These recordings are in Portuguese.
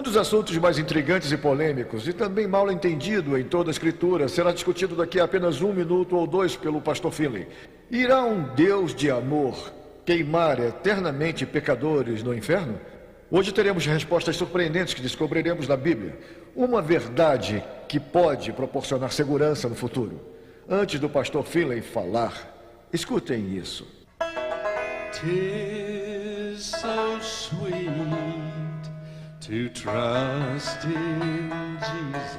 Um dos assuntos mais intrigantes e polêmicos, e também mal entendido em toda a Escritura, será discutido daqui a apenas 1 minuto ou 2 pelo pastor Finley. Irá um Deus de amor queimar eternamente pecadores no inferno? Hoje teremos respostas surpreendentes que descobriremos na Bíblia. Uma verdade que pode proporcionar segurança no futuro. Antes do pastor Finley falar, escutem isso. 'Tis so sweet to trust in Jesus,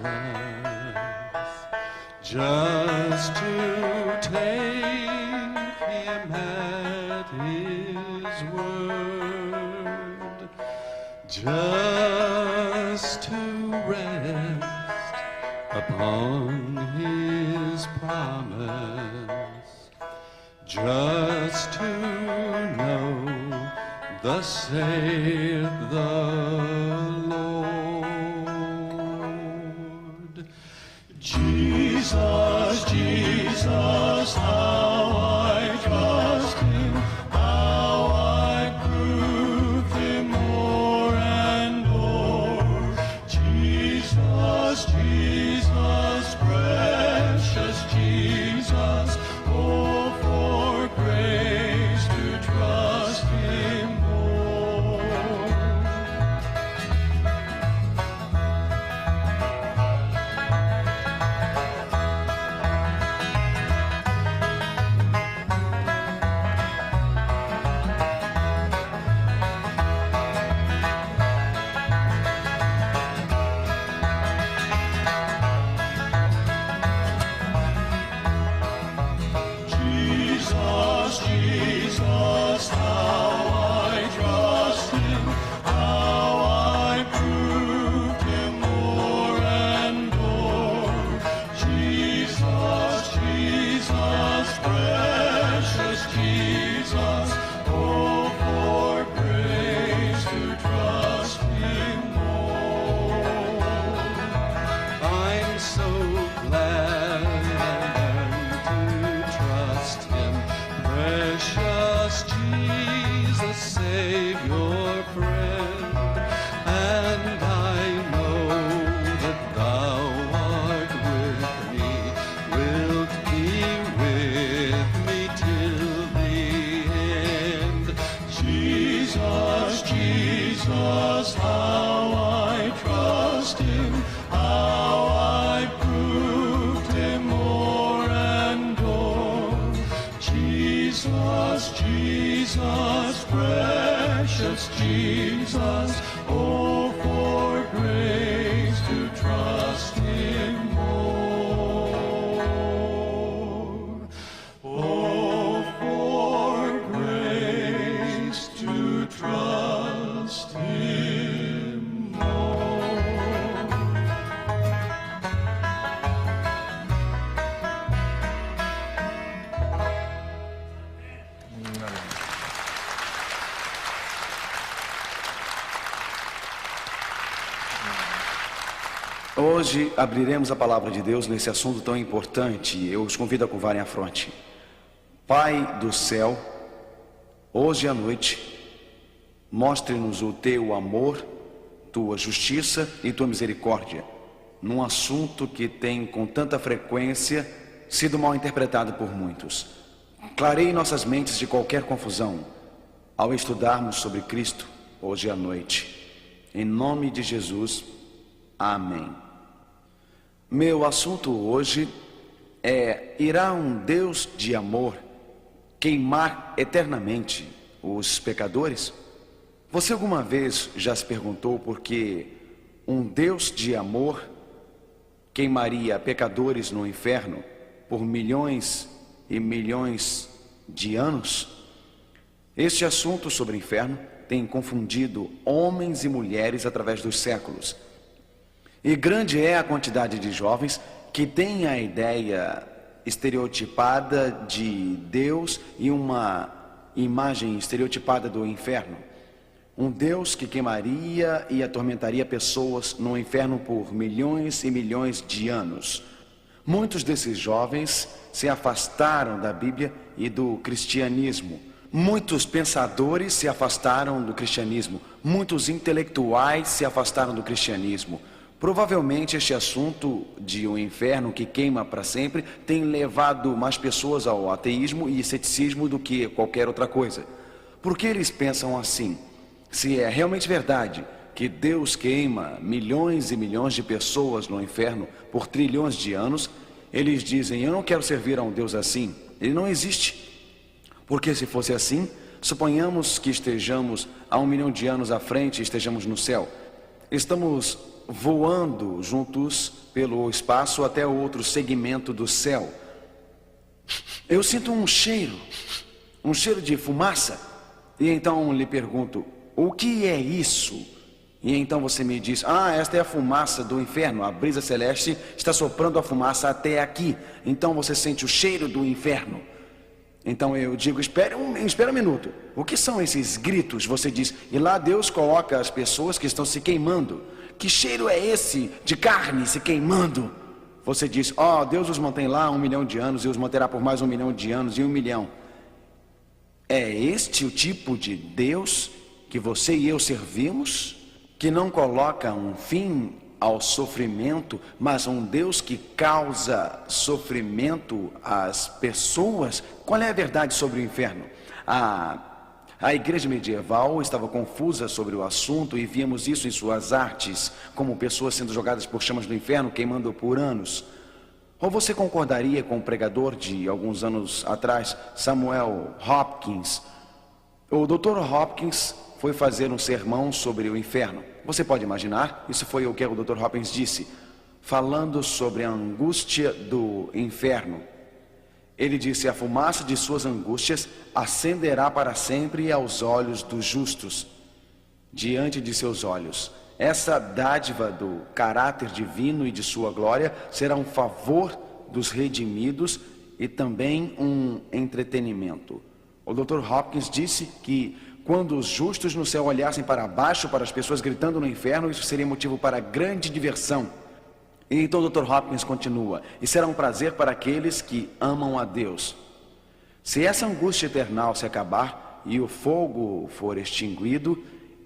just to take him at his word, just to rest upon his promise, just to know thus saith the Lord. Jesus, Jesus, how I trust him, how I prove him more and more. Jesus, Jesus, precious Jesus, oh, for grace to trust him more. Jesus, Jesus, how I trust him, how I proved him more and more. Jesus, Jesus, precious Jesus, oh, for grace to trust him more. I'm so glad to trust him, precious Jesus, Savior, friend, and I know that thou art with me, wilt be with me till the end. Jesus, Jesus, how I trust him, how I proved him more and more. Jesus, Jesus, precious Jesus, oh, for grace to trust him more. Oh, for grace to trust him more. Hoje abriremos a palavra de Deus nesse assunto tão importante. Eu os convido a curvarem a fronte. Pai do céu, hoje à noite, mostre-nos o teu amor, tua justiça e tua misericórdia, num assunto que tem com tanta frequência sido mal interpretado por muitos. Clareie nossas mentes de qualquer confusão ao estudarmos sobre Cristo hoje à noite. Em nome de Jesus, amém. Meu assunto hoje é: irá um Deus de amor queimar eternamente os pecadores? Você alguma vez já se perguntou por que um Deus de amor queimaria pecadores no inferno por milhões e milhões de anos? Este assunto sobre o inferno tem confundido homens e mulheres através dos séculos. E grande é a quantidade de jovens que têm a ideia estereotipada de Deus e uma imagem estereotipada do inferno. Um Deus que queimaria e atormentaria pessoas no inferno por milhões e milhões de anos. Muitos desses jovens se afastaram da Bíblia e do cristianismo, Muitos pensadores se afastaram do cristianismo, muitos intelectuais se afastaram do cristianismo. Provavelmente este assunto de um inferno que queima para sempre tem levado mais pessoas ao ateísmo e ceticismo do que qualquer outra coisa. Por que eles pensam assim? Se é realmente verdade que Deus queima milhões e milhões de pessoas no inferno por trilhões de anos, eles dizem: eu não quero servir a um Deus assim, ele não existe. Porque se fosse assim, suponhamos que estejamos há 1 milhão de anos à frente e estejamos no céu. Estamos voando juntos pelo espaço até outro segmento do céu. Eu sinto um cheiro de fumaça. E então lhe pergunto: o que é isso? E então você me diz: esta é a fumaça do inferno. A brisa celeste está soprando a fumaça até aqui. Então você sente o cheiro do inferno. Então eu digo: espera um minuto. O que são esses gritos? Você diz: e lá Deus coloca as pessoas que estão se queimando. Que cheiro é esse de carne se queimando? Você diz: Deus os mantém lá 1 milhão de anos e os manterá por mais 1 milhão de anos e 1 milhão. É este o tipo de Deus que você e eu servimos? Que não coloca um fim ao sofrimento, mas um Deus que causa sofrimento às pessoas? Qual é a verdade sobre o inferno? A igreja medieval estava confusa sobre o assunto e víamos isso em suas artes, como pessoas sendo jogadas por chamas do inferno, queimando por anos. Ou você concordaria com o pregador de alguns anos atrás, Samuel Hopkins? O Dr. Hopkins foi fazer um sermão sobre o inferno. Você pode imaginar? Isso foi o que o Dr. Hopkins disse, falando sobre a angústia do inferno. Ele disse: a fumaça de suas angústias acenderá para sempre aos olhos dos justos, diante de seus olhos. Essa dádiva do caráter divino e de sua glória será um favor dos redimidos e também um entretenimento. O Dr. Hopkins disse que quando os justos no céu olhassem para baixo, para as pessoas gritando no inferno, isso seria motivo para grande diversão. E então o Dr. Hopkins continua: e será um prazer para aqueles que amam a Deus. Se essa angústia eternal se acabar e o fogo for extinguido,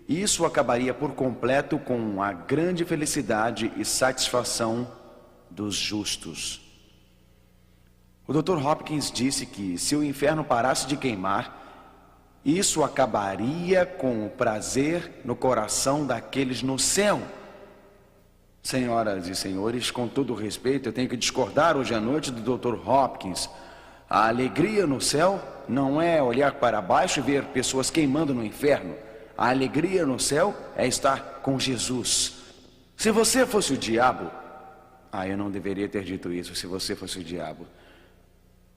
isso acabaria por completo com a grande felicidade e satisfação dos justos. O Dr. Hopkins disse que se o inferno parasse de queimar, isso acabaria com o prazer no coração daqueles no céu. Senhoras e senhores, com todo respeito, eu tenho que discordar hoje à noite do Dr. Hopkins. A alegria no céu não é olhar para baixo e ver pessoas queimando no inferno. A alegria no céu é estar com Jesus. Se você fosse o diabo... eu não deveria ter dito isso, se você fosse o diabo.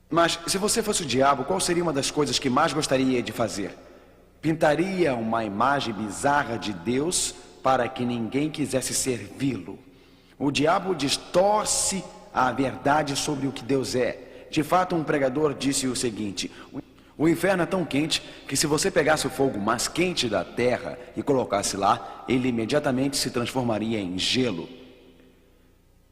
Mas se você fosse o diabo, qual seria uma das coisas que mais gostaria de fazer? Pintaria uma imagem bizarra de Deus para que ninguém quisesse servi-lo. O diabo distorce a verdade sobre o que Deus é. De fato, um pregador disse o seguinte: o inferno é tão quente que se você pegasse o fogo mais quente da terra e colocasse lá, ele imediatamente se transformaria em gelo.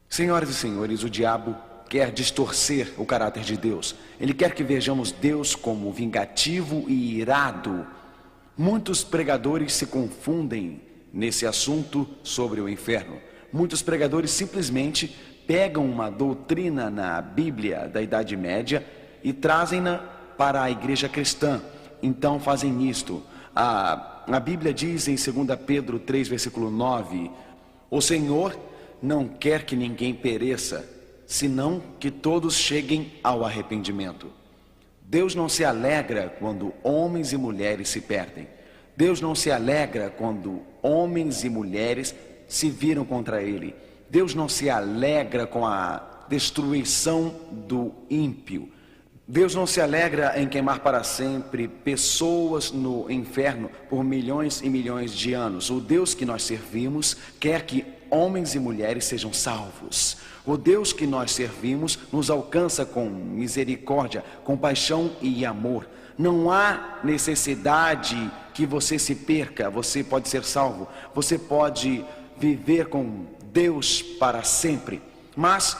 Senhoras e senhores, o diabo quer distorcer o caráter de Deus. Ele quer que vejamos Deus como vingativo e irado. Muitos pregadores se confundem nesse assunto sobre o inferno. Muitos pregadores simplesmente pegam uma doutrina na Bíblia da Idade Média e trazem-na para a igreja cristã. Então fazem isto. A Bíblia diz em 2 Pedro 3, versículo 9: o Senhor não quer que ninguém pereça, senão que todos cheguem ao arrependimento. Deus não se alegra quando homens e mulheres se perdem. Deus não se alegra quando homens e mulheres se viram contra Ele. Deus não se alegra com a destruição do ímpio. Deus não se alegra em queimar para sempre pessoas no inferno por milhões e milhões de anos. O Deus que nós servimos quer que homens e mulheres sejam salvos. O Deus que nós servimos nos alcança com misericórdia, compaixão e amor. Não há necessidade que você se perca, você pode ser salvo. Você pode viver com Deus para sempre. Mas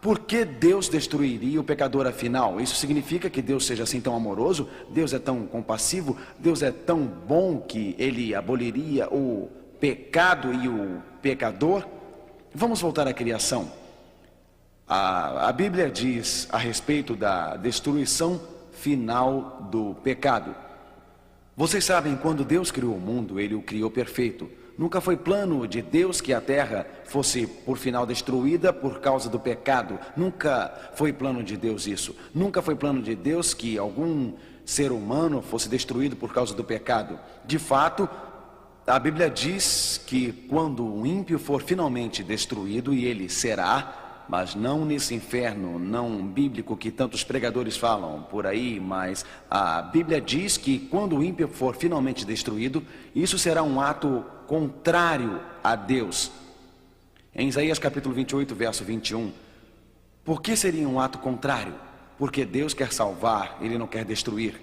por que Deus destruiria o pecador afinal? Isso significa que Deus seja assim tão amoroso? Deus é tão compassivo? Deus é tão bom que Ele aboliria o pecado e o pecador? Vamos voltar à criação. A Bíblia diz a respeito da destruição final do pecado. Vocês sabem, quando Deus criou o mundo, Ele o criou perfeito. Nunca foi plano de Deus que a terra fosse por final destruída por causa do pecado. Nunca foi plano de Deus isso. Nunca foi plano de Deus que algum ser humano fosse destruído por causa do pecado. De fato, a Bíblia diz que quando o ímpio for finalmente destruído, e ele será, mas não nesse inferno não bíblico que tantos pregadores falam por aí, mas a Bíblia diz que quando o ímpio for finalmente destruído, isso será um ato contrário a Deus. Em Isaías capítulo 28, verso 21, por que seria um ato contrário? Porque Deus quer salvar, Ele não quer destruir.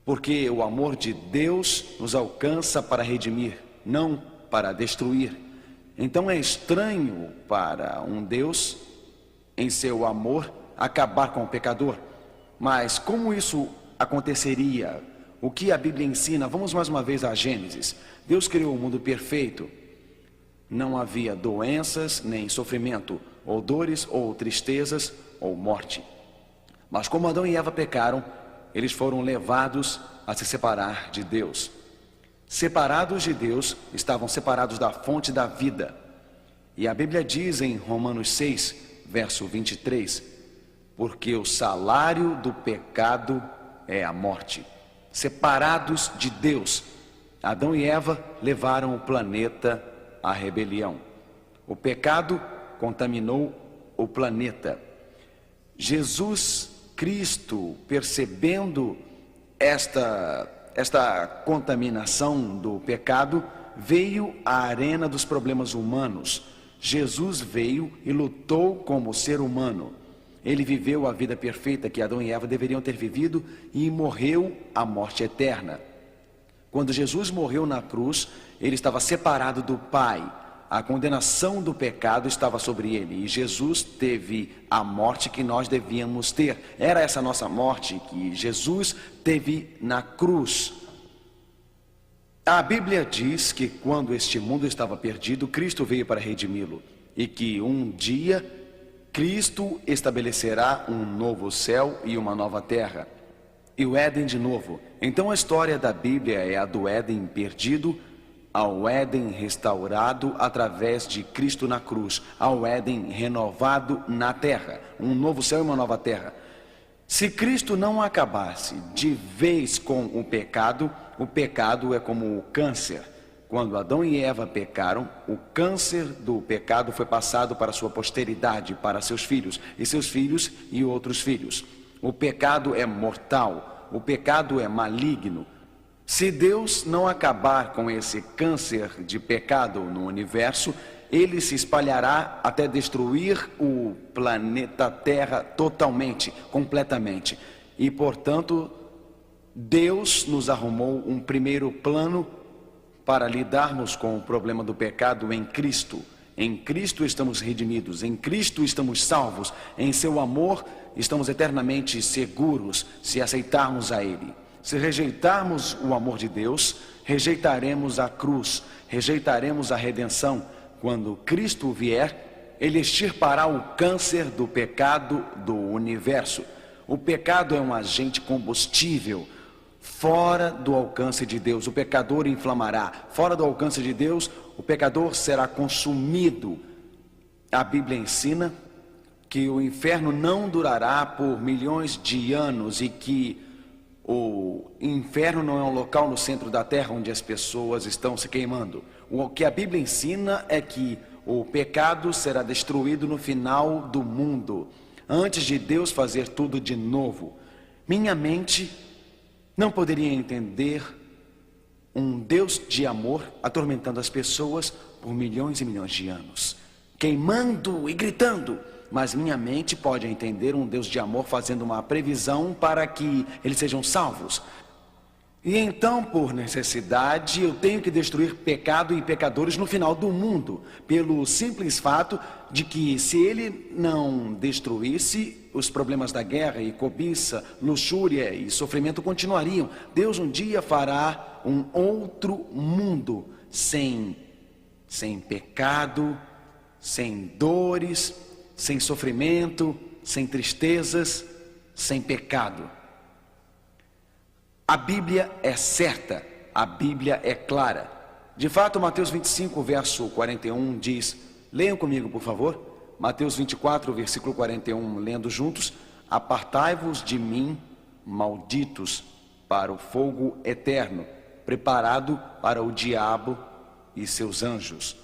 Porque o amor de Deus nos alcança para redimir, não para destruir. Então é estranho para um Deus, em seu amor, acabar com o pecador. Mas como isso aconteceria? O que a Bíblia ensina? Vamos mais uma vez a Gênesis. Deus criou o mundo perfeito. Não havia doenças, nem sofrimento, ou dores, ou tristezas, ou morte. Mas como Adão e Eva pecaram, eles foram levados a se separar de Deus. Separados de Deus, estavam separados da fonte da vida. E a Bíblia diz em Romanos 6, verso 23, porque o salário do pecado é a morte. Separados de Deus, Adão e Eva levaram o planeta à rebelião. O pecado contaminou o planeta. Jesus Cristo, percebendo esta contaminação do pecado, veio à arena dos problemas humanos. Jesus veio e lutou como ser humano. Ele viveu a vida perfeita que Adão e Eva deveriam ter vivido e morreu a morte eterna. Quando Jesus morreu na cruz, ele estava separado do Pai. A condenação do pecado estava sobre ele e Jesus teve a morte que nós devíamos ter. Era essa nossa morte que Jesus teve na cruz. A Bíblia diz que quando este mundo estava perdido, Cristo veio para redimi-lo e que um dia Cristo estabelecerá um novo céu e uma nova terra e o Éden de novo. Então a história da Bíblia é a do Éden perdido ao Éden restaurado através de Cristo na cruz, ao Éden renovado na terra, um novo céu e uma nova terra. Se Cristo não acabasse de vez com o pecado é como o câncer. Quando Adão e Eva pecaram, o câncer do pecado foi passado para sua posteridade, para seus filhos e outros filhos. O pecado é mortal, o pecado é maligno. Se Deus não acabar com esse câncer de pecado no universo, ele se espalhará até destruir o planeta Terra totalmente, completamente. E, portanto, Deus nos arrumou um primeiro plano para lidarmos com o problema do pecado em Cristo. Em Cristo estamos redimidos, em Cristo estamos salvos, em seu amor estamos eternamente seguros se aceitarmos a Ele. Se rejeitarmos o amor de Deus, rejeitaremos a cruz, rejeitaremos a redenção. Quando Cristo vier, Ele extirpará o câncer do pecado do universo. O pecado é um agente combustível, fora do alcance de Deus. O pecador inflamará. Fora do alcance de Deus, o pecador será consumido. A Bíblia ensina que o inferno não durará por milhões de anos e que o inferno não é um local no centro da terra onde as pessoas estão se queimando. O que a Bíblia ensina é que o pecado será destruído no final do mundo, antes de Deus fazer tudo de novo. Minha mente não poderia entender um Deus de amor atormentando as pessoas por milhões e milhões de anos, queimando e gritando. Mas minha mente pode entender um Deus de amor fazendo uma previsão para que eles sejam salvos. E então, por necessidade, eu tenho que destruir pecado e pecadores no final do mundo, pelo simples fato de que, se ele não destruísse, os problemas da guerra e cobiça, luxúria e sofrimento continuariam. Deus um dia fará um outro mundo sem pecado, sem dores, sem sofrimento, sem tristezas, sem pecado. A Bíblia é certa, a Bíblia é clara. De fato, Mateus 25, verso 41 diz, leiam comigo, por favor, Mateus 24, versículo 41, lendo juntos, apartai-vos de mim, malditos, para o fogo eterno, preparado para o diabo e seus anjos.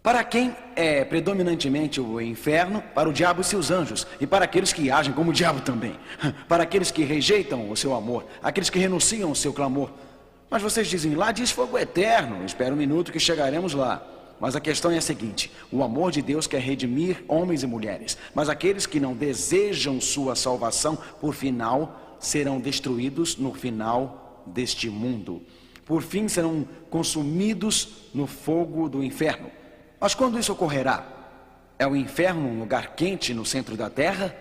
Para quem é predominantemente o inferno? Para o diabo e seus anjos, e para aqueles que agem como o diabo também, para aqueles que rejeitam o seu amor, aqueles que renunciam ao seu clamor. Mas vocês dizem, lá diz fogo eterno. Espera um minuto que chegaremos lá. Mas a questão é a seguinte: o amor de Deus quer redimir homens e mulheres, mas aqueles que não desejam sua salvação, por final, serão destruídos no final deste mundo. Por fim, serão consumidos no fogo do inferno. Mas quando isso ocorrerá? É o inferno um lugar quente no centro da terra?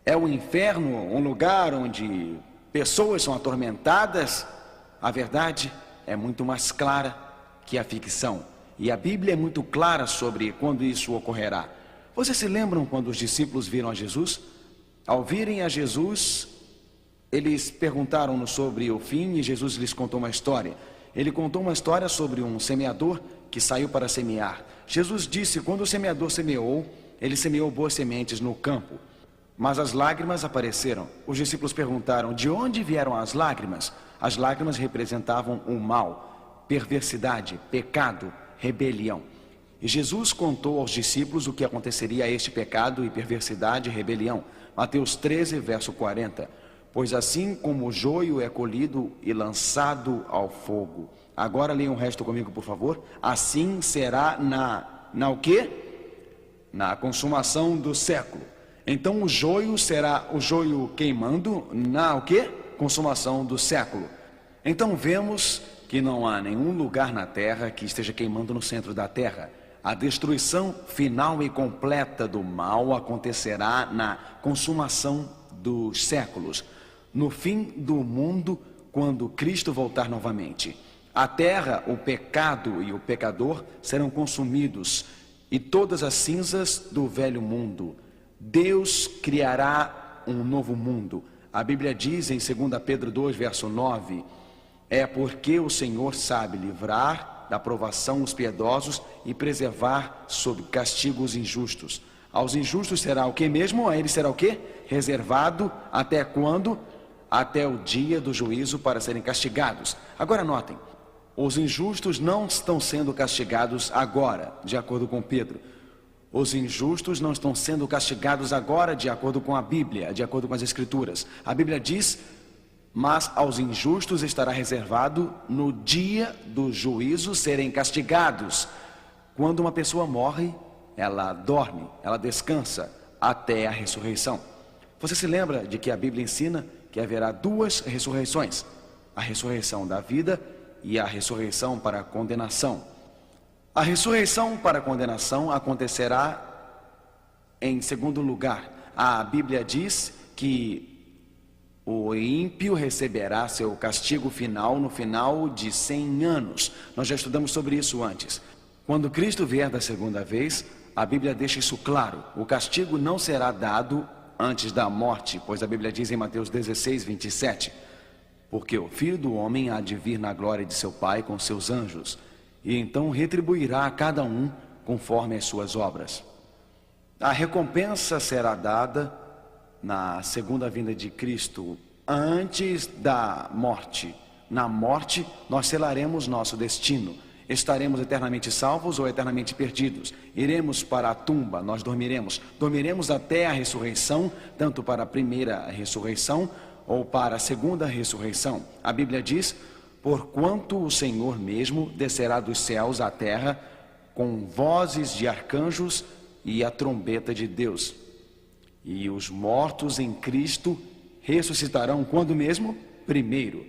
É o inferno um lugar onde pessoas são atormentadas? A verdade é muito mais clara que a ficção. E a Bíblia é muito clara sobre quando isso ocorrerá. Vocês se lembram quando os discípulos viram a Jesus? Ao virem a Jesus, eles perguntaram-no sobre o fim e Jesus lhes contou uma história. Ele contou uma história sobre um semeador que saiu para semear. Jesus disse, quando o semeador semeou, ele semeou boas sementes no campo. Mas as lágrimas apareceram. Os discípulos perguntaram, de onde vieram as lágrimas? As lágrimas representavam o mal, perversidade, pecado, rebelião. E Jesus contou aos discípulos o que aconteceria a este pecado e perversidade e rebelião. Mateus 13, verso 40. Pois assim como o joio é colhido e lançado ao fogo. Agora leiam o resto comigo, por favor. Assim será na o quê? Na consumação do século. Então o joio será o joio queimando na o quê? Consumação do século. Então vemos que não há nenhum lugar na terra que esteja queimando no centro da terra. A destruição final e completa do mal acontecerá na consumação dos séculos, no fim do mundo, quando Cristo voltar novamente. A terra, o pecado e o pecador serão consumidos, e todas as cinzas do velho mundo. Deus criará um novo mundo. A Bíblia diz em 2 Pedro 2, verso 9, é porque o Senhor sabe livrar da provação os piedosos e preservar sob castigo os injustos. Aos injustos será o que mesmo? A eles será o que? Reservado até quando? Até o dia do juízo para serem castigados. Agora notem, os injustos não estão sendo castigados agora, de acordo com Pedro. Os injustos não estão sendo castigados agora, de acordo com a Bíblia, de acordo com as Escrituras. A Bíblia diz, mas aos injustos estará reservado no dia do juízo serem castigados. Quando uma pessoa morre, ela dorme, ela descansa até a ressurreição. Você se lembra de que a Bíblia ensina que haverá duas ressurreições, a ressurreição da vida e a ressurreição para a condenação. A ressurreição para a condenação acontecerá em segundo lugar. A Bíblia diz que o ímpio receberá seu castigo final no final de 100 anos. Nós já estudamos sobre isso antes. Quando Cristo vier da segunda vez, a Bíblia deixa isso claro. O castigo não será dado antes da morte, pois a Bíblia diz em Mateus 16, 27, porque o Filho do Homem há de vir na glória de seu Pai com seus anjos, e então retribuirá a cada um conforme as suas obras. A recompensa será dada na segunda vinda de Cristo, antes da morte. Na morte, nós selaremos nosso destino. Estaremos eternamente salvos ou eternamente perdidos. Iremos para a tumba, nós dormiremos. Dormiremos até a ressurreição, tanto para a primeira ressurreição ou para a segunda ressurreição. A Bíblia diz, porquanto o Senhor mesmo descerá dos céus à terra com vozes de arcanjos e a trombeta de Deus. E os mortos em Cristo ressuscitarão quando mesmo? Primeiro.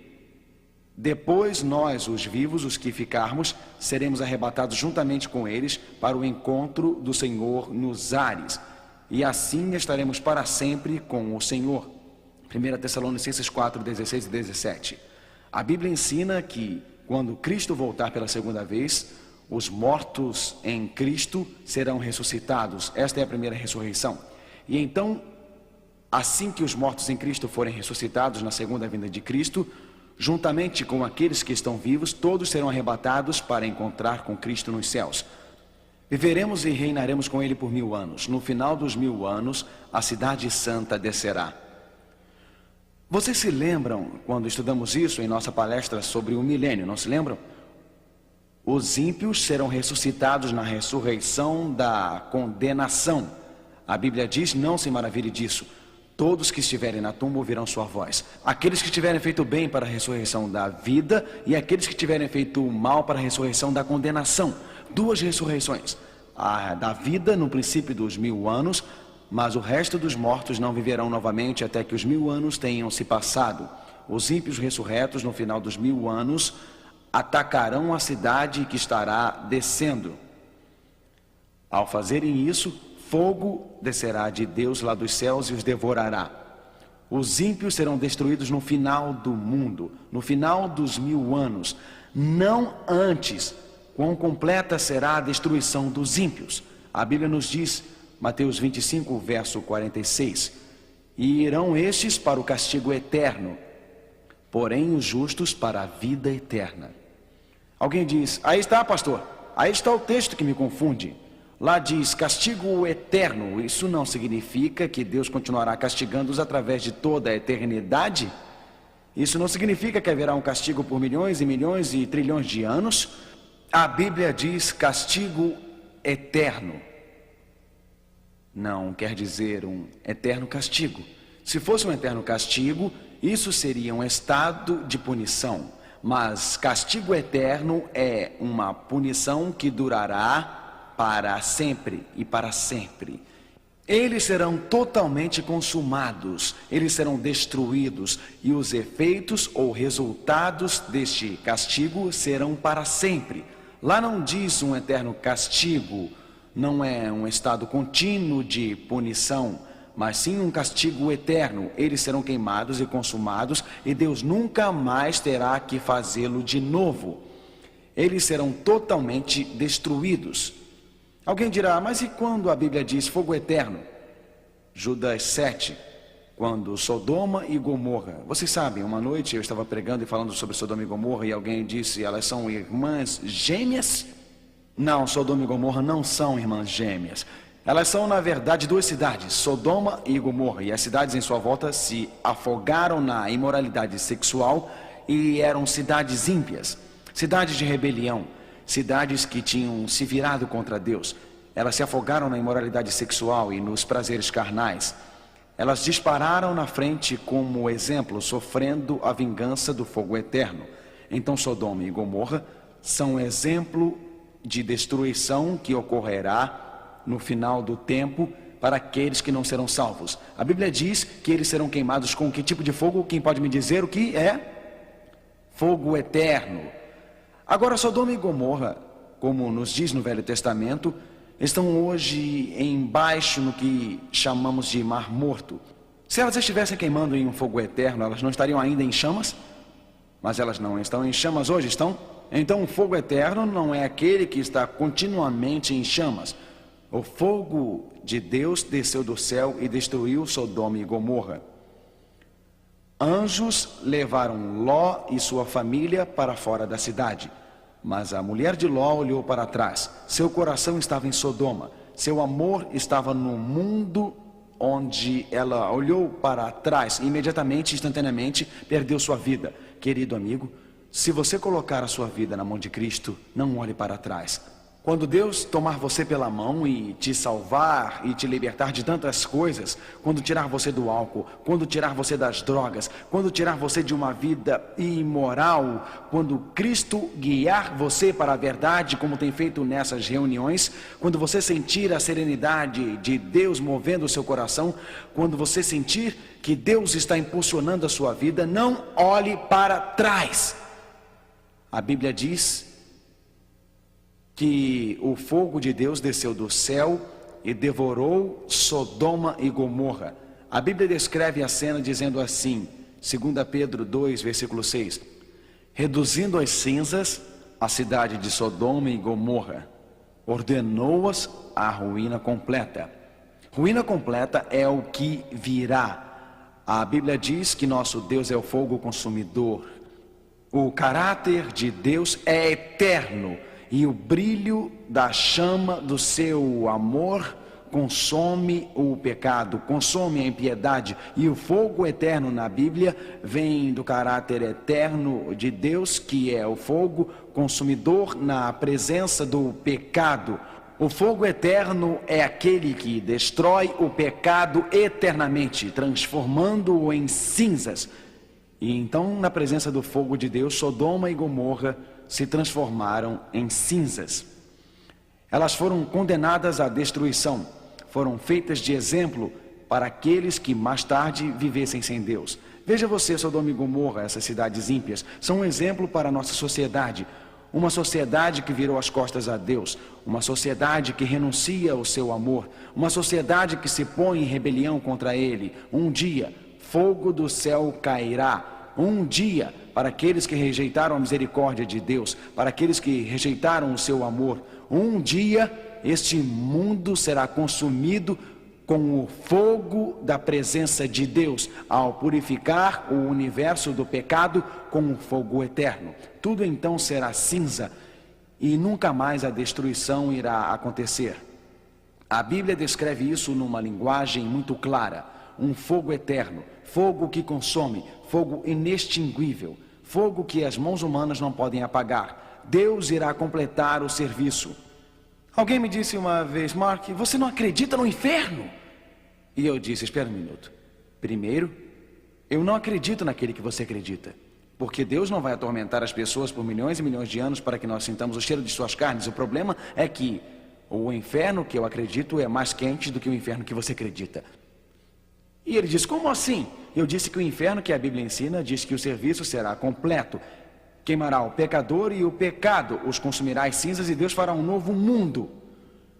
Depois nós, os vivos, os que ficarmos, seremos arrebatados juntamente com eles para o encontro do Senhor nos ares. E assim estaremos para sempre com o Senhor. 1 Tessalonicenses 4, 16 e 17. A Bíblia ensina que quando Cristo voltar pela segunda vez, os mortos em Cristo serão ressuscitados. Esta é a primeira ressurreição. E então, assim que os mortos em Cristo forem ressuscitados na segunda vinda de Cristo, juntamente com aqueles que estão vivos, todos serão arrebatados para encontrar com Cristo nos céus. Viveremos e reinaremos com Ele por 1000 anos. No final dos 1000 anos, a cidade santa descerá. Vocês se lembram, quando estudamos isso em nossa palestra sobre o milênio, não se lembram? Os ímpios serão ressuscitados na ressurreição da condenação. A Bíblia diz, não se maravilhe disso, todos que estiverem na tumba ouvirão sua voz. Aqueles que tiverem feito bem para a ressurreição da vida e aqueles que tiverem feito mal para a ressurreição da condenação. 2 ressurreições. A da vida no princípio dos 1000 anos, mas o resto dos mortos não viverão novamente até que os 1000 anos tenham se passado. Os ímpios ressurretos no final dos 1000 anos atacarão a cidade que estará descendo. Ao fazerem isso, fogo descerá de Deus lá dos céus e os devorará. Os ímpios serão destruídos no final do mundo, no final dos 1000 anos, não antes. Quão completa será a destruição dos ímpios? A Bíblia nos diz, Mateus 25, verso 46, e irão estes para o castigo eterno, porém os justos para a vida eterna. Alguém diz, aí está, pastor, aí está o texto que me confunde. Lá diz castigo eterno. Isso não significa que Deus continuará castigando-os através de toda a eternidade? Isso não significa que haverá um castigo por milhões e milhões e trilhões de anos? A Bíblia diz castigo eterno. Não quer dizer um eterno castigo. Se fosse um eterno castigo, isso seria um estado de punição. Mas castigo eterno é uma punição que durará para sempre e para sempre. Eles serão totalmente consumados, eles serão destruídos e os efeitos ou resultados deste castigo serão para sempre. Lá não diz um eterno castigo, não é um estado contínuo de punição, mas sim um castigo eterno. Eles serão queimados e consumados e Deus nunca mais terá que fazê-lo de novo. Eles serão totalmente destruídos. Alguém dirá, mas e quando a Bíblia diz fogo eterno? Judas 7, quando Sodoma e Gomorra. Vocês sabem, uma noite eu estava pregando e falando sobre Sodoma e Gomorra e alguém disse, elas são irmãs gêmeas? Não, Sodoma e Gomorra não são irmãs gêmeas. Elas são, na verdade, 2 cidades, Sodoma e Gomorra, e as cidades em sua volta se afogaram na imoralidade sexual e eram cidades ímpias, cidades de rebelião, cidades que tinham se virado contra Deus. Elas se afogaram na imoralidade sexual e nos prazeres carnais. Elas dispararam na frente como exemplo, sofrendo a vingança do fogo eterno. Então Sodoma e Gomorra são exemplo de destruição que ocorrerá no final do tempo para aqueles que não serão salvos. A Bíblia diz que eles serão queimados com que tipo de fogo? Quem pode me dizer o que é? Fogo eterno. Agora, Sodoma e Gomorra, como nos diz no Velho Testamento, estão hoje embaixo no que chamamos de Mar Morto. Se elas estivessem queimando em um fogo eterno, elas não estariam ainda em chamas? Mas elas não estão em chamas hoje, estão? Então o fogo eterno não é aquele que está continuamente em chamas. O fogo de Deus desceu do céu e destruiu Sodoma e Gomorra. Anjos levaram Ló e sua família para fora da cidade. Mas a mulher de Ló olhou para trás. Seu coração estava em Sodoma. Seu amor estava no mundo onde ela olhou para trás. Imediatamente, instantaneamente, perdeu sua vida. Querido amigo, se você colocar a sua vida na mão de Cristo, não olhe para trás. Quando Deus tomar você pela mão e te salvar e te libertar de tantas coisas, quando tirar você do álcool, quando tirar você das drogas, quando tirar você de uma vida imoral, quando Cristo guiar você para a verdade, como tem feito nessas reuniões, quando você sentir a serenidade de Deus movendo o seu coração, quando você sentir que Deus está impulsionando a sua vida, não olhe para trás. A Bíblia diz que o fogo de Deus desceu do céu e devorou Sodoma e Gomorra. A Bíblia descreve a cena dizendo assim, 2 Pedro 2, versículo 6, reduzindo às cinzas a cidade de Sodoma e Gomorra, ordenou-as à ruína completa. Ruína completa é o que virá. A Bíblia diz que nosso Deus é o fogo consumidor. O caráter de Deus é eterno e o brilho da chama do seu amor consome o pecado, consome a impiedade. E o fogo eterno na Bíblia vem do caráter eterno de Deus, que é o fogo consumidor na presença do pecado. O fogo eterno é aquele que destrói o pecado eternamente, transformando-o em cinzas. E então, na presença do fogo de Deus, Sodoma e Gomorra se transformaram em cinzas. Elas foram condenadas à destruição, foram feitas de exemplo para aqueles que mais tarde vivessem sem Deus. Veja você, Sodoma e Gomorra, essas cidades ímpias, são um exemplo para a nossa sociedade. Uma sociedade que virou as costas a Deus, uma sociedade que renuncia ao seu amor, uma sociedade que se põe em rebelião contra Ele. Um dia, fogo do céu cairá. Um dia, para aqueles que rejeitaram a misericórdia de Deus, para aqueles que rejeitaram o seu amor, um dia este mundo será consumido com o fogo da presença de Deus, ao purificar o universo do pecado com o fogo eterno. Tudo então será cinza e nunca mais a destruição irá acontecer. A Bíblia descreve isso numa linguagem muito clara: um fogo eterno, fogo que consome, fogo inextinguível, fogo que as mãos humanas não podem apagar. Deus irá completar o serviço. Alguém me disse uma vez: Mark, você não acredita no inferno? E eu disse: espera um minuto. Primeiro, eu não acredito naquele que você acredita, porque Deus não vai atormentar as pessoas por milhões e milhões de anos para que nós sintamos o cheiro de suas carnes. O problema é que o inferno que eu acredito é mais quente do que o inferno que você acredita. E ele disse: como assim? Eu disse que o inferno que a Bíblia ensina diz que o serviço será completo. Queimará o pecador e o pecado os consumirá as cinzas e Deus fará um novo mundo.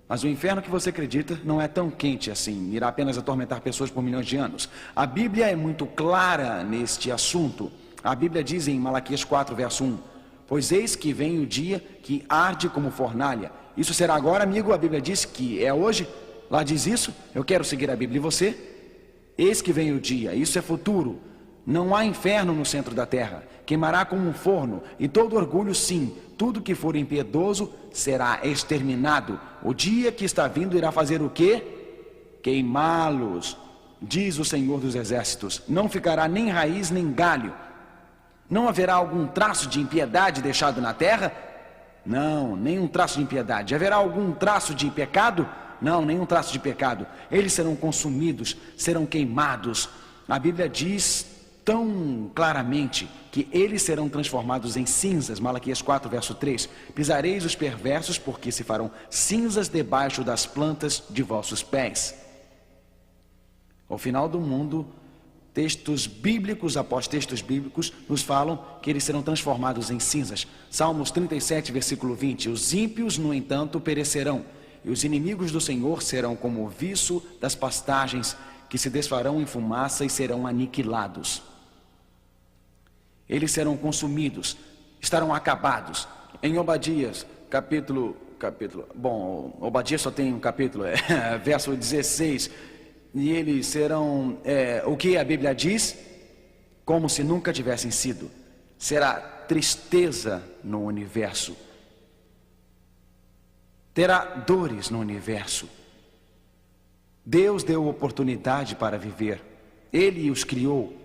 Mas o inferno que você acredita não é tão quente assim, irá apenas atormentar pessoas por milhões de anos. A Bíblia é muito clara neste assunto. A Bíblia diz em Malaquias 4, verso 1, pois eis que vem o dia que arde como fornalha. Isso será agora, amigo? A Bíblia diz que é hoje? Lá diz isso? Eu quero seguir a Bíblia. E você? Eis que vem o dia, isso é futuro. Não há inferno no centro da terra, queimará como um forno, e todo orgulho sim, tudo que for impiedoso será exterminado. O dia que está vindo irá fazer o quê? Queimá-los, diz o Senhor dos Exércitos. Não ficará nem raiz nem galho. Não haverá algum traço de impiedade deixado na terra? Não, nenhum traço de impiedade. Haverá algum traço de pecado? Não, nenhum traço de pecado. Eles serão consumidos, serão queimados. A Bíblia diz tão claramente que eles serão transformados em cinzas. Malaquias 4, verso 3. Pisareis os perversos, porque se farão cinzas debaixo das plantas de vossos pés. Ao final do mundo, textos bíblicos após textos bíblicos nos falam que eles serão transformados em cinzas. Salmos 37, versículo 20. Os ímpios, no entanto, perecerão, e os inimigos do Senhor serão como o viço das pastagens, que se desfarão em fumaça e serão aniquilados. Eles serão consumidos, estarão acabados. Em Obadias, Obadias só tem um capítulo, verso 16, e eles serão, o que a Bíblia diz? Como se nunca tivessem sido. Será tristeza no universo. Terá dores no universo. Deus deu oportunidade para viver. Ele os criou.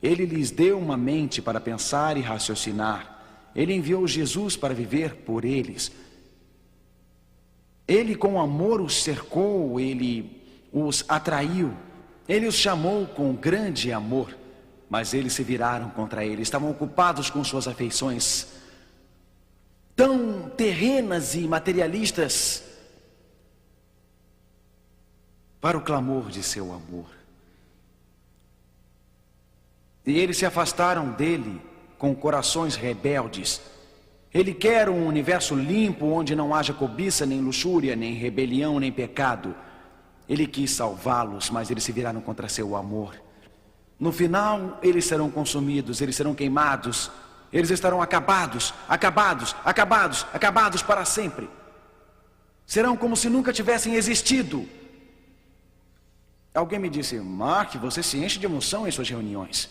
Ele lhes deu uma mente para pensar e raciocinar. Ele enviou Jesus para viver por eles. Ele com amor os cercou, ele os atraiu. Ele os chamou com grande amor, mas eles se viraram contra ele. Estavam ocupados com suas afeições tão terrenas e materialistas para o clamor de seu amor. E eles se afastaram dele com corações rebeldes. Ele quer um universo limpo, onde não haja cobiça, nem luxúria, nem rebelião, nem pecado. Ele quis salvá-los, mas eles se viraram contra seu amor. No final, eles serão consumidos, eles serão queimados, eles estarão acabados para sempre. Serão como se nunca tivessem existido. Alguém me disse: Mark, você se enche de emoção em suas reuniões.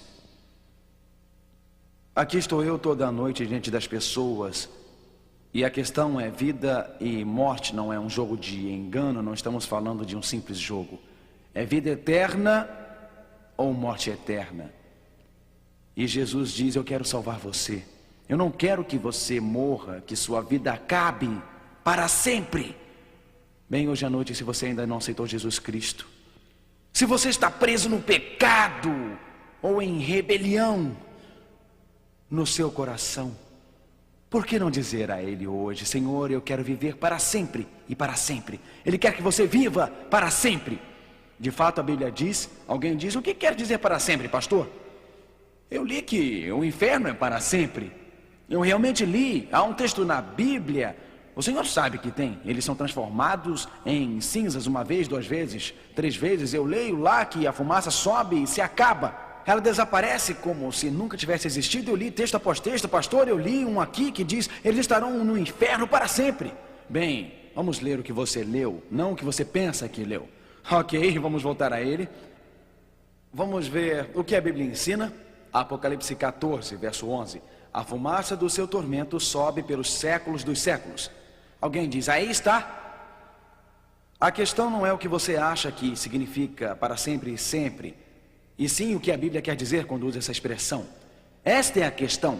Aqui estou eu toda a noite diante das pessoas, e a questão é vida e morte, não é um jogo de engano, não estamos falando de um simples jogo. É vida eterna ou morte eterna. E Jesus diz: eu quero salvar você. Eu não quero que você morra, que sua vida acabe para sempre. Bem, hoje à noite, se você ainda não aceitou Jesus Cristo, se você está preso no pecado ou em rebelião no seu coração, por que não dizer a Ele hoje: Senhor, eu quero viver para sempre e para sempre. Ele quer que você viva para sempre. De fato, a Bíblia diz, alguém diz: o que quer dizer para sempre, pastor? Eu li que o inferno é para sempre. Eu realmente li, há um texto na Bíblia, o Senhor sabe que tem. Eles são transformados em cinzas uma vez, duas vezes, três vezes. Eu leio lá que a fumaça sobe e se acaba. Ela desaparece como se nunca tivesse existido. Eu li texto após texto, pastor, eu li um aqui que diz: eles estarão no inferno para sempre. Bem, vamos ler o que você leu, não o que você pensa que leu. Ok, vamos voltar a ele. Vamos ver o que a Bíblia ensina. Apocalipse 14, verso 11. A fumaça do seu tormento sobe pelos séculos dos séculos. Alguém diz: aí está. A questão não é o que você acha que significa para sempre e sempre, e sim o que a Bíblia quer dizer quando usa essa expressão. Esta é a questão.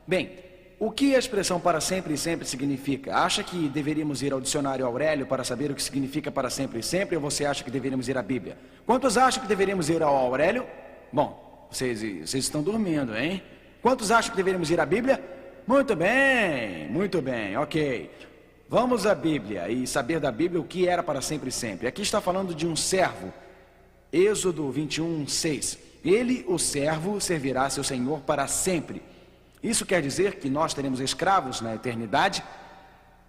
Bem, o que a expressão para sempre e sempre significa? Acha que deveríamos ir ao dicionário Aurélio para saber o que significa para sempre e sempre, ou você acha que deveríamos ir à Bíblia? Quantos acham que deveríamos ir ao Aurélio? Bom, vocês estão dormindo, hein? Quantos acham que deveríamos ir à Bíblia? Muito bem, ok. Vamos à Bíblia e saber da Bíblia o que era para sempre e sempre. Aqui está falando de um servo. Êxodo 21, 6. Ele, o servo, servirá seu senhor para sempre. Isso quer dizer que nós teremos escravos na eternidade?